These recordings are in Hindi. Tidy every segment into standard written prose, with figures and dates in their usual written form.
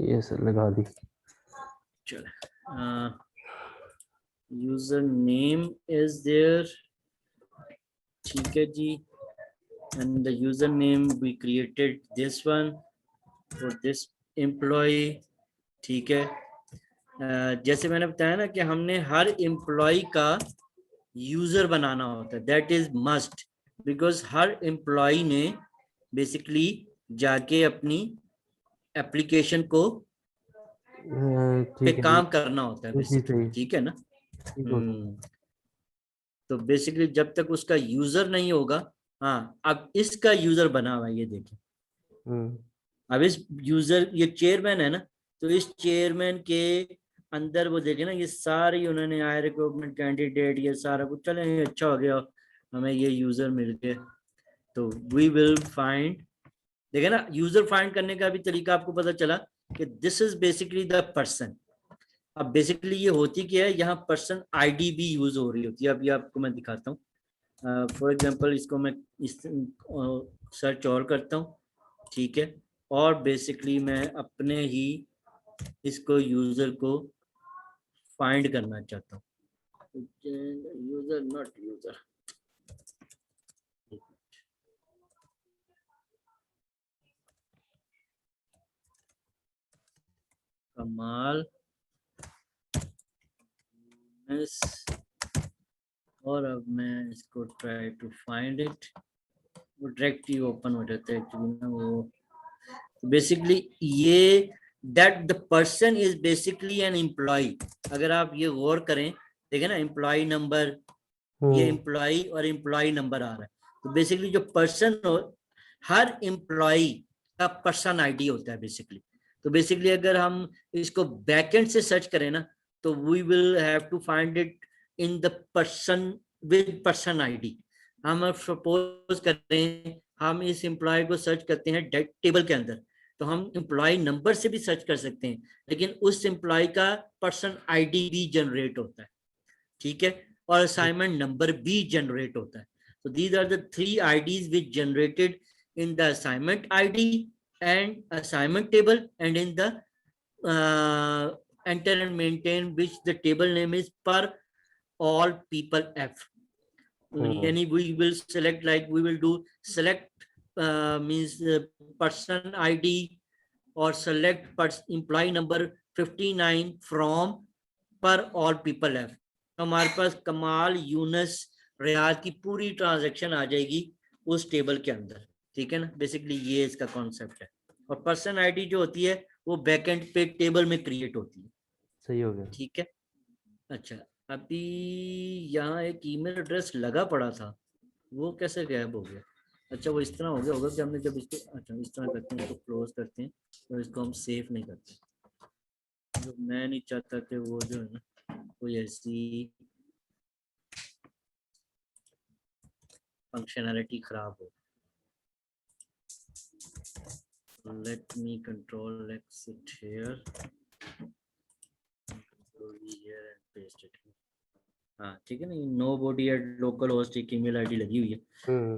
ये सर लगा दी। चलो, यूजर नेम इज देयर, ठीक है जी, and the user name we created this one for this employee, ठीक है। जैसे मैंने बताया ना कि हमने हर एम्प्लॉय का यूजर बनाना होता है, दैट इज मस्ट, बिकॉज हर एम्प्लॉय ने बेसिकली जाके अपनी एप्लीकेशन को पे ठीक है जी। काम करना होता है जी बेसिकली, सही, ठीक है ना। ठीक हो सर। तो बेसिकली जब तक उसका यूजर नहीं होगा, हाँ अब इसका यूजर बना हुआ है, ये देखिए। हम्म। अब इस यूजर, ये चेयरमैन है ना, तो इस चेयरमैन के अंदर वो देखिए ना, ये सारी उन्होंने आय रिक्रूटमेंट कैंडिडेट ये सारा कुछ, चले ये अच्छा हो गया, हमें ये यूजर मिल गए। तो वी विल फाइंड, देखिए ना, यूजर फाइंड करने का भी तरीका आपको पता चला कि this is basically the person. अब बेसिकली ये होती क्या है, यहाँ पर्सन आईडी भी यूज हो रही होती है। अभी आपको मैं दिखाता हूँ, फॉर एग्जांपल इसको मैं इस सर्च और करता हूँ, ठीक है, और बेसिकली मैं अपने ही इसको यूजर को फाइंड करना चाहता हूँ, यूजर नॉट यूजर, कमाल यस, और अब मैं इसको ट्राई टू फाइंड इट, वो डायरेक्ट ही ओपन हो जाता है एक्चुअली ना वो। बेसिकली ये that the person is basically an employee, अगर आप ये गौर करें, देखें ना, एम्प्लॉय नंबर, ये एम्प्लॉय और एम्प्लॉय नंबर आ रहा है। तो बेसिकली जो पर्सन हो, हर एम्प्लॉय का पर्सन आईडी होता है बेसिकली। तो बेसिकली अगर हम इसको बैकएंड से सर्च करें ना, तो we will have to find it in the person with person ID. हम सपोज करें हम इस एम्प्लॉय को सर्च करते हैं टेबल के अंदर, तो हम एम्प्लॉय नंबर से भी सर्च कर सकते हैं, लेकिन उस एम्प्लॉय का पर्सन आईडी भी जनरेट होता है, ठीक है, और असाइनमेंट नंबर भी जनरेट होता है। So these are the three IDs which generated in the assignment ID and assignment table and in the enter and maintain, which the table name is per all people F. Yani we will select, like we will do select means person ID or select employee number 59 from per all people F। हमारे पास कमाल यूनस रियाज की पूरी ट्रांजैक्शन आ जाएगी उस टेबल के अंदर, ठीक है ना। बेसिकली ये इसका कॉन्सेप्ट है। और पर्सन आईडी जो होती है वो बैकएंड पे टेबल में क्रिएट होती है, सही हो गया। ठीक है। अच्छा, अभी यहाँ एक ईमेल एड्रेस लगा पड़ा था, वो कैसे गायब हो गया? अच्छा, वो इस तरह हो गया होगा कि हमने जब इसको, अच्छा इस तरह करते हैं, इसको क्लोज करते हैं और इसको हम सेव नहीं करते। जो मैं नहीं चाहता कि वो जो है ना कोई ऐसी फंक्शनैलिटी खराब हो। Let me control exit here, control V here and paste it। हाँ ठीक है ना, nobody at localhost एक ईमेल आईडी लगी हुई है।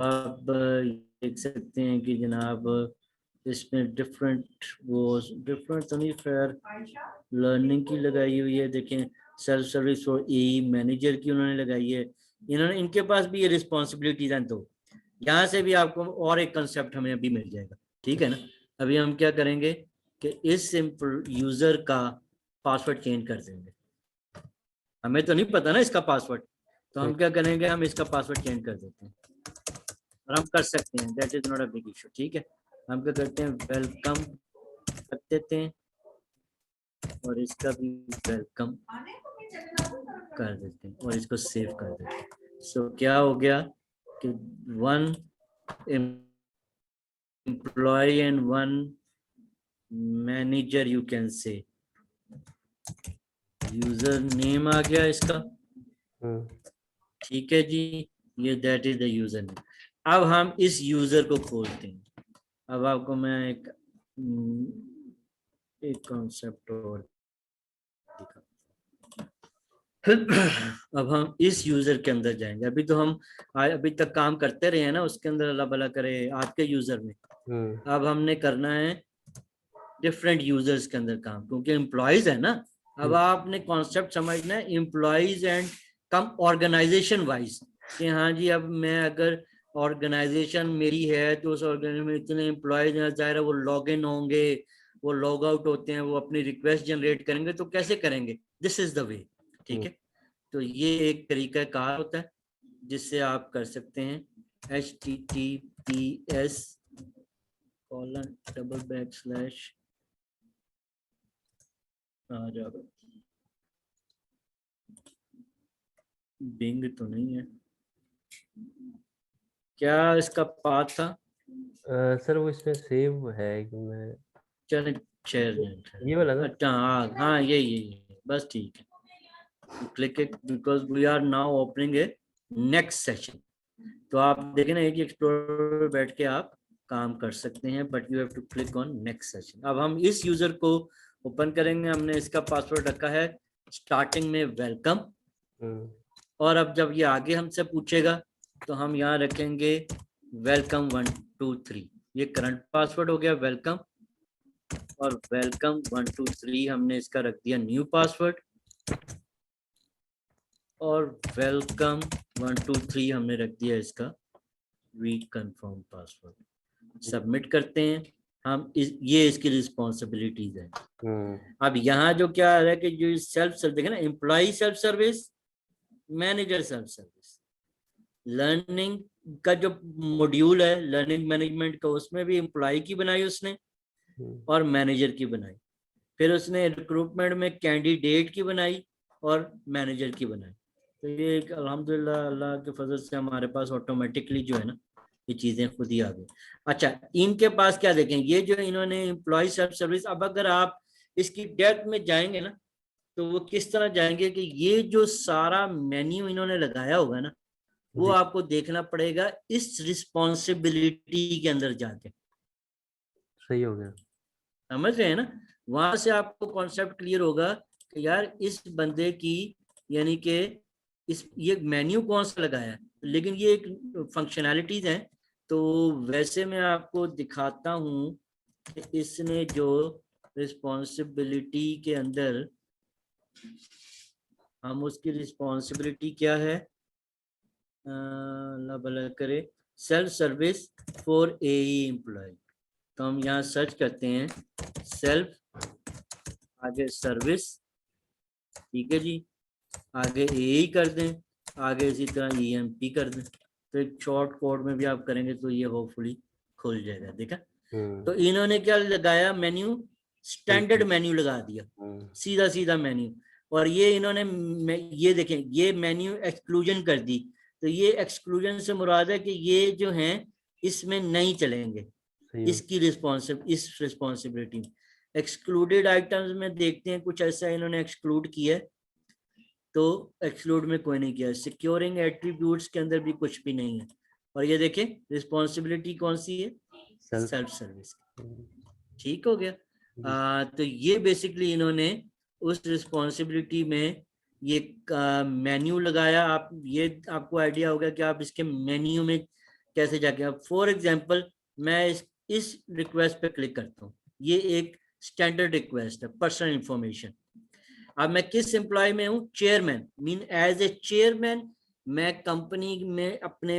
अब देख सकते हैं कि जनाब इसमें डिफरेंट वो डिफरेंट तो नहीं, फेयर लर्निंग की लगाई हुई है, देखें self service for E manager की उन्होंने लगाई है, इन्होंने, इनके पास भी ये रिस्पॉन्सिबिलिटीज हैं। तो यहाँ से भी आपको और एक कंसेप्ट हमें अभी मिल जाएगा, ठीक है ना। अभी हम क्या करेंगे कि इस सिंपल यूजर का पासवर्ड चेंज कर देंगे, हमें तो नहीं पता ना इसका पासवर्ड, तो हम क्या करेंगे, हम इसका पासवर्ड चेंज कर देते हैं, और हम कर सकते हैं, that is not a big issue, ठीक है। हम क्या करते हैं, वेलकम कर देते हैं और इसका भी वेलकम कर देते हैं और इसको सेव कर देते हैं। सो क्या हो गया कि one employee and one manager, you can say, user name आ गया इसका, ठीक है जी, ये that is the user name. अब हम इस यूजर को खोलते हैं। अब आपको मैं एक कॉन्सेप्ट और दिखा। अब हम इस यूजर के अंदर जाएंगे। अभी तो हम अभी तक काम करते रहे हैं ना उसके अंदर, अल्लाह भला करे आज के यूजर में। अब हमने करना है डिफरेंट यूजर्स के अंदर काम, क्योंकि एम्प्लॉयज है ना। अब आपने कॉन्सेप्ट समझना है employees and company organization wise, कि हाँ जी अब मैं अगर ऑर्गेनाइजेशन मेरी है तो उस ऑर्गेनाइजेशन में इतने एम्प्लॉयज हैं, जाहिर है वो लॉग इन होंगे, वो लॉग आउट होते हैं, वो अपनी रिक्वेस्ट जनरेट करेंगे, तो कैसे करेंगे, दिस इज द वे। ठीक है, तो ये एक तरीका कार होता है जिससे आप कर सकते हैं https :/। आ जाओ, बिंग तो नहीं है क्या इसका पाथ था? सर वो इसमें सेव है कि मैं चले शेयर, ये वाला ना। अच्छा हाँ हाँ ये बस ठीक है, click it because we are now opening a next session. तो आप देखें ना एक एक्सप्लोरर पे बैठ के आप काम कर सकते हैं, but you have to click on next session. अब हम इस यूजर को ओपन करेंगे, हमने इसका पासवर्ड रखा है स्टार्टिंग में वेलकम, और अब जब ये आगे हमसे पूछेगा तो हम यहाँ रखेंगे वेलकम 1 2 3। ये करंट पासवर्ड हो गया वेलकम, और वेलकम 1 2 3 हमने इसका रख दिया न्यू पासवर्ड, और वेलकम 1 2 3 हमने रख दिया इसका रीकन्फर्म पासवर्ड। सबमिट करते हैं हम, ये इसकी रिस्पॉन्सिबिलिटीज है। अब यहाँ जो क्या है कि जो सेल्फ देखे ना, employee self service, manager self service, learning का जो मॉड्यूल है लर्निंग मैनेजमेंट का, उसमें भी एम्प्लॉय की बनाई उसने और मैनेजर की बनाई। फिर उसने रिक्रूटमेंट में कैंडिडेट की बनाई और मैनेजर की बनाई। तो ये अल्हम्दुलिल्लाह अल्लाह के फजल से हमारे पास ऑटोमेटिकली जो है ना ये चीजें खुद ही आ गई। अच्छा, इनके पास क्या देखें, ये जो इन्होंने एम्प्लॉय सेल्फ सर्विस, अब अगर आप इसकी डेप्थ में जाएंगे ना तो वो किस तरह जाएंगे कि ये जो सारा मेन्यू इन्होंने लगाया होगा ना वो आपको देखना पड़ेगा इस रिस्पॉन्सिबिलिटी के अंदर जाके। सही हो गया, समझ रहे हैं ना, वहां से आपको कॉन्सेप्ट क्लियर होगा कि यार इस बंदे की, यानी कि इस ये मेन्यू कौन सा लगाया है, लेकिन ये एक फंक्शनैलिटीज है। तो वैसे मैं आपको दिखाता हूं कि इसने जो रिस्पॉन्सिबिलिटी के अंदर, हम उसकी रिस्पॉन्सिबिलिटी क्या है, अल्लाह भला करे, self service for a employee. तो हम यहाँ सर्च करते हैं सेल्फ, आगे सर्विस, ठीक है जी, आगे ए कर दें, आगे इसी तरह EMP कर दें। तो एक शॉर्ट कोड में भी आप करेंगे तो ये होपफुली खुल जाएगा। देखा, तो इन्होंने क्या लगाया, मेन्यू स्टैंडर्ड मेन्यू लगा दिया, सीधा सीधा मेन्यू। और ये इन्होंने ये देखें ये मेन्यू एक्सक्लूजन कर दी। तो ये एक्सक्लूजन से मुराद है कि ये जो हैं इसमें नहीं चलेंगे, इसकी इस रिस्पॉन्सिबिलिटी में। एक्सक्लूडेड आइटम्स में देखते हैं कुछ ऐसा इन्होंने एक्सक्लूड किया है, तो एक्सक्लूड में कोई नहीं किया। सिक्योरिंग एट्रीब्यूट्स के अंदर भी कुछ भी नहीं है। और ये देखें रिस्पॉन्सिबिलिटी कौन सी है, सेल्फ सर्विस। ठीक हो गया। तो ये बेसिकली इन्होंने उस रिस्पॉन्सिबिलिटी में ये मेन्यू लगाया। आप ये आपको आइडिया होगा कि आप इसके मेन्यू में कैसे जाके, अब फॉर एग्जांपल मैं इस रिक्वेस्ट पे क्लिक करता हूँ, ये एक स्टैंडर्ड रिक्वेस्ट है पर्सनल इंफॉर्मेशन। अब मैं किस एम्प्लॉय में हूँ, chairman, mean as a chairman मैं कंपनी में अपने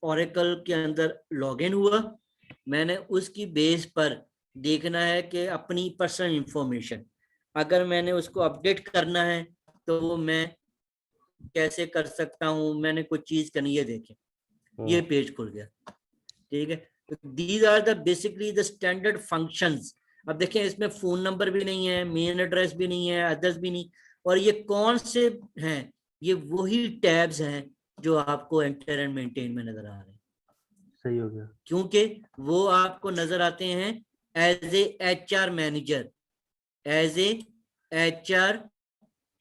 ओरेकल के अंदर लॉगिन हुआ, मैंने उसकी बेस पर देखना है कि अपनी पर्सनल इंफॉर्मेशन अगर मैंने उसको अपडेट करना है तो मैं कैसे कर सकता हूँ, मैंने कुछ चीज करनी है। देखें ये पेज खुल गया, ठीक है। These are the basically the standard functions. अब देखें इसमें फोन नंबर भी नहीं है, मेल एड्रेस भी नहीं है, एड्रेस भी नहीं। और ये कौन से हैं, ये वही टैब्स हैं जो आपको एंटर एंड मेंटेन में नजर आ रहे हैं। सही हो गया, क्योंकि वो आपको नजर आते हैं as a HR manager, as a HR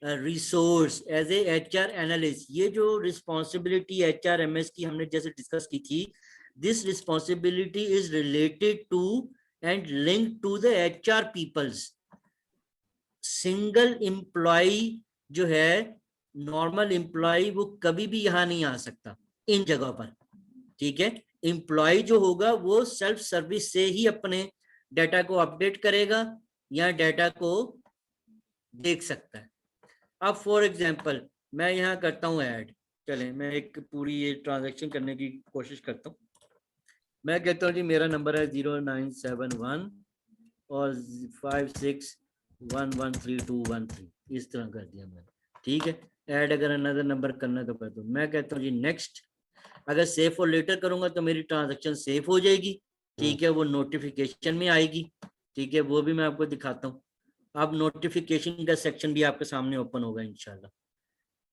resource, as a HR analyst. ये जो रिस्पॉन्सिबिलिटी HRMS की हमने जैसे डिस्कस की थी, this responsibility is related to and link to the HR peoples. Single employee जो है, नॉर्मल एम्प्लॉय, वो कभी भी यहाँ नहीं आ सकता इन जगह पर, ठीक है। एम्प्लॉय जो होगा वो सेल्फ सर्विस से ही अपने डाटा को अपडेट करेगा या डाटा को देख सकता है। अब फॉर एग्जांपल मैं यहाँ करता हूँ ऐड, चलें मैं एक पूरी ये ट्रांजैक्शन करने की कोशिश करता हूँ। मैं कहता हूँ जी मेरा नंबर है 0971 और 56113213, इस तरह कर दिया मैंने, ठीक है। ऐड अगर अनदर नंबर करना है तो कर दो। मैं कहता हूँ जी नेक्स्ट। अगर सेव फॉर लेटर करूंगा तो मेरी ट्रांजैक्शन सेव हो जाएगी, ठीक है, वो नोटिफिकेशन में आएगी, ठीक है, वो भी मैं आपको दिखाता हूँ। अब नोटिफिकेशन का सेक्शन भी आपके सामने ओपन होगा इंशाल्लाह।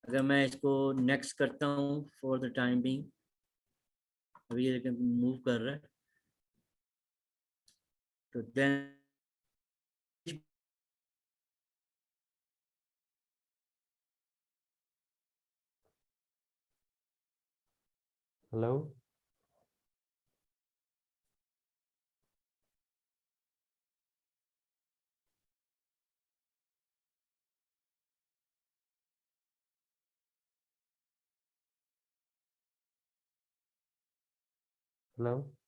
अगर मैं इसको नेक्स्ट करता हूँ फॉर द टाइम बिंग, अभी ये मूव कर रहा है, तो देन हेलो। हेलो।